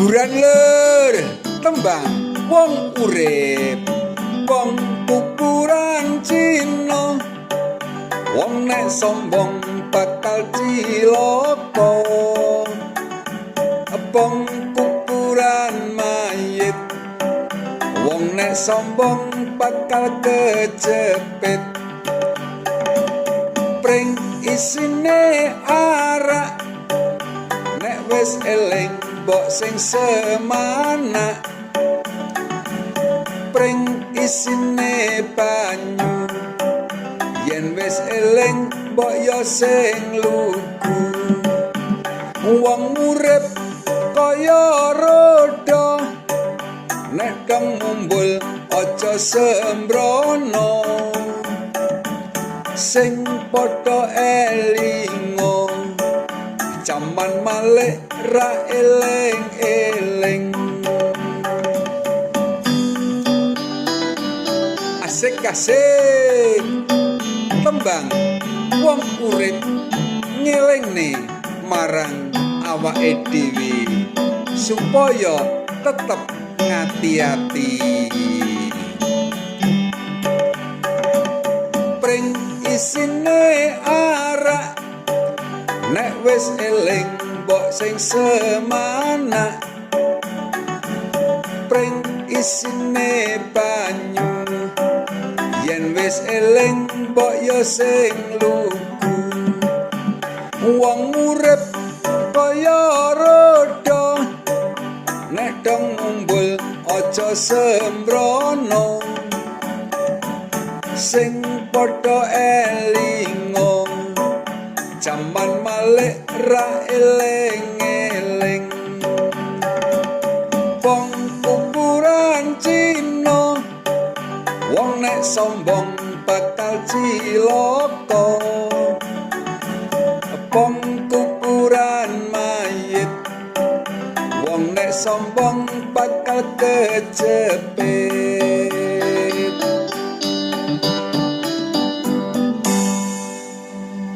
Kuburan lur tembang wong urip wong kuburan Cina wong nek sombong bakal cilaka wong kuburan mayit wong nek sombong bakal kejepit pring isine arak nek wis eling mbok sing semana pring isine banyu yen wis eling mbok yo sing lugu wong urip kaya roda nek dong mumbul aja sembrono sing padha elingo jaman malih ra eling-eling asik-asik tembang wong urip ngelingne marang awake dhewe supaya tetep ngati-ati pring isine arak nek wis eling mbok sing semana pring isine banyu yen wis eling mbok yo sing lugu wong urip kaya roda nek dong ngumbul aja sembrono sing padha elingo jaman malih ra eling-eling wong kuburan Cina wong nek sombong bakal cilaka wong kuburan mayit wong nek sombong bakal kejepit